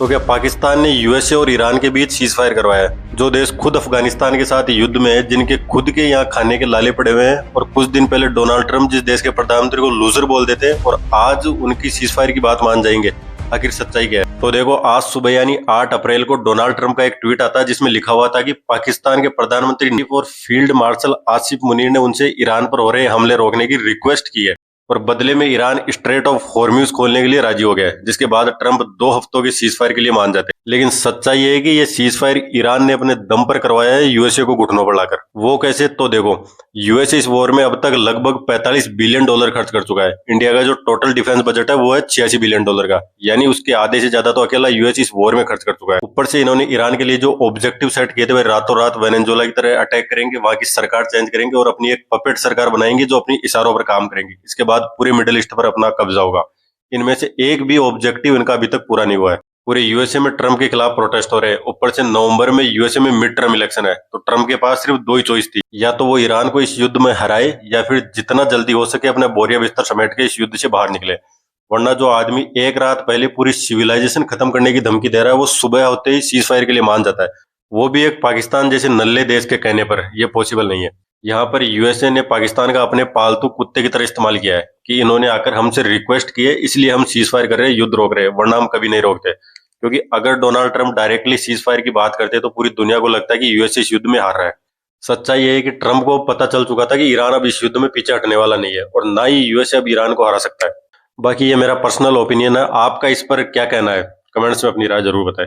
तो क्या पाकिस्तान ने यूएसए और ईरान के बीच सीज फायर करवाया है? जो देश खुद अफगानिस्तान के साथ युद्ध में है, जिनके खुद के यहाँ खाने के लाले पड़े हुए हैं, और कुछ दिन पहले डोनाल्ड ट्रंप जिस देश के प्रधानमंत्री को लूजर बोल देते हैं, और आज उनकी सीज फायर की बात मान जाएंगे। आखिर सच्चाई क्या है? तो देखो, आज सुबह यानी 8 अप्रैल को डोनाल्ड ट्रंप का एक ट्वीट आता है जिसमें लिखा हुआ था कि पाकिस्तान के प्रधानमंत्री और फील्ड मार्शल आसिफ मुनीर ने उनसे ईरान पर हो रहे हमले रोकने की रिक्वेस्ट की है और बदले में ईरान स्ट्रेट ऑफ हॉर्म्यूज खोलने के लिए राजी हो गया है, जिसके बाद ट्रंप 2 हफ्तों की सीज फायर के लिए मान जाते हैं। लेकिन सच्चाई ये है कि ये सीज फायर ईरान ने अपने दम पर करवाया है, यूएसए को घुटनों पर लाकर। वो कैसे? तो देखो, यूएसए इस वॉर में अब तक लगभग $45 बिलियन खर्च कर चुका है। इंडिया का जो टोटल डिफेंस बजट है वो है $86 बिलियन का, यानी उसके आधे से ज्यादा तो अकेला यूएस इस वॉर में खर्च कर चुका है। ऊपर से इन्होंने ईरान के लिए जो ऑब्जेक्टिव सेट किए थे, वे रातों रात वेनेजुएला की तरह अटैक करेंगे, वहां की सरकार चेंज करेंगे और अपनी एक पपेट सरकार बनाएंगे जो अपनी इशारों पर काम करेंगी। इसके बाद पूरे मिडिल ईस्ट पर अपना कब्जा होगा। इनमें से एक भी ऑब्जेक्टिव इनका अभी तक पूरा नहीं हुआ है। पूरे यूएसए में ट्रंप के खिलाफ प्रोटेस्ट हो रहे हैं। ऊपर से नवंबर में यूएसए में मिड टर्म इलेक्शन है, तो ट्रंप के पास सिर्फ 2 ही चॉइस थी, या तो वो ईरान को इस युद्ध में हराए या फिर जितना जल्दी हो सके अपने बोरिया बिस्तर समेट के इस युद्ध से बाहर निकले। वरना जो आदमी एक रात पहले पूरी सिविलाइजेशन खत्म करने की धमकी दे रहा है, वो सुबह होते ही सीज फायर के लिए मान जाता है, वो भी एक पाकिस्तान जैसे नल्ले देश के कहने पर। यह पॉसिबल नहीं है। यहाँ पर यूएसए ने पाकिस्तान का अपने पालतू कुत्ते की तरह इस्तेमाल किया है कि इन्होंने आकर हमसे रिक्वेस्ट की है, इसलिए हम सीज फायर कर रहे हैं, युद्ध रोक रहे हैं, वरना हम कभी नहीं रोकते। क्योंकि अगर Donald Trump directly cease fire की बात करते तो पूरी दुनिया को लगता है कि यूएसए इस युद्ध में हार रहा है। सच्चाई ये है कि ट्रंप को पता चल चुका था कि ईरान अब इस युद्ध में पीछे हटने वाला नहीं है, और ना ही यूएसए अब ईरान को हरा सकता है। बाकी ये मेरा पर्सनल ओपिनियन है, आपका इस पर क्या कहना है? कमेंट्स में अपनी राय जरूर बताएं।